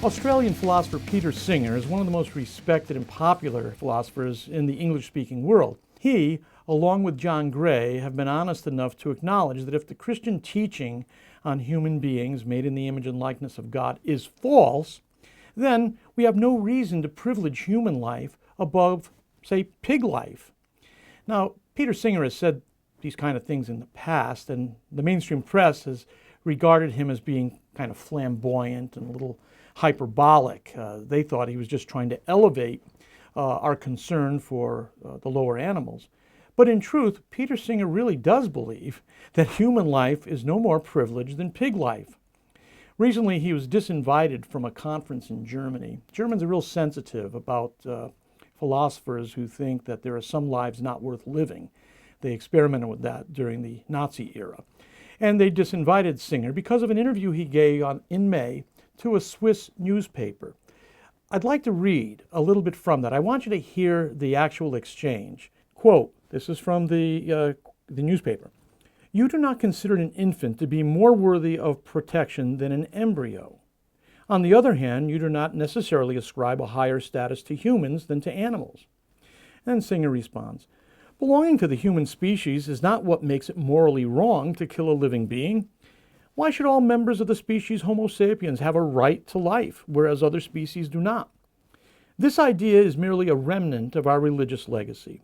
Australian philosopher Peter Singer is one of the most respected and popular philosophers in the English-speaking world. He, along with John Gray, have been honest enough to acknowledge that if the Christian teaching on human beings made in the image and likeness of God is false, then we have no reason to privilege human life above, say, pig life. Now, Peter Singer has said these kind of things in the past, and the mainstream press has regarded him as being kind of flamboyant and a little hyperbolic. They thought he was just trying to elevate our concern for the lower animals. But in truth, Peter Singer really does believe that human life is no more privileged than pig life. Recently, he was disinvited from a conference in Germany. Germans are real sensitive about philosophers who think that there are some lives not worth living. They experimented with that during the Nazi era. And they disinvited Singer because of an interview he gave in May to a Swiss newspaper. I'd like to read a little bit from that. I want you to hear the actual exchange. Quote, this is from the newspaper. "You do not consider an infant to be more worthy of protection than an embryo. On the other hand, you do not necessarily ascribe a higher status to humans than to animals." And Singer responds, "Belonging to the human species is not what makes it morally wrong to kill a living being. Why should all members of the species Homo sapiens have a right to life, whereas other species do not? This idea is merely a remnant of our religious legacy.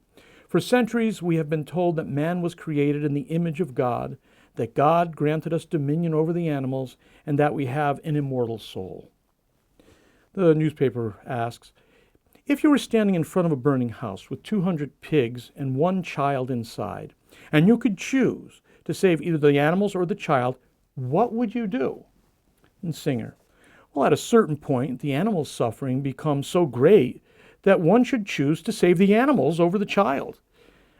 For centuries, we have been told that man was created in the image of God, that God granted us dominion over the animals, and that we have an immortal soul." The newspaper asks, "If you were standing in front of a burning house with 200 pigs and one child inside, and you could choose to save either the animals or the child, what would you do?" And Singer, "Well, at a certain point, the animal's suffering becomes so great that one should choose to save the animals over the child.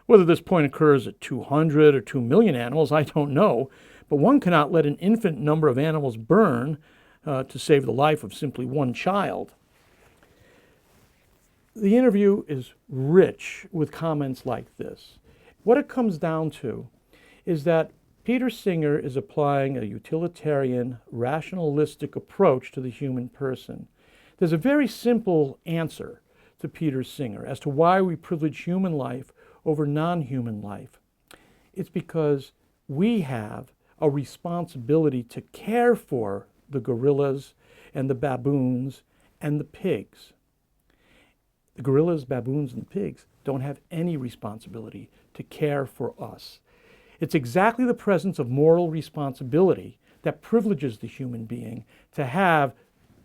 Whether this point occurs at 200 or 2 million animals, I don't know, but one cannot let an infinite number of animals burn to save the life of simply one child." The interview is rich with comments like this. What it comes down to is that Peter Singer is applying a utilitarian, rationalistic approach to the human person. There's a very simple answer to Peter Singer as to why we privilege human life over non-human life. It's because we have a responsibility to care for the gorillas and the baboons and the pigs. The gorillas, baboons, and the pigs don't have any responsibility to care for us. It's exactly the presence of moral responsibility that privileges the human being to have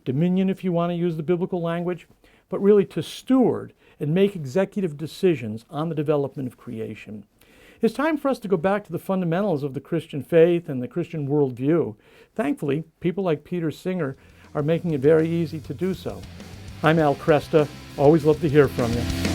dominion, if you want to use the biblical language, but really to steward and make executive decisions on the development of creation. It's time for us to go back to the fundamentals of the Christian faith and the Christian worldview. Thankfully, people like Peter Singer are making it very easy to do so. I'm Kresta. Always love to hear from you.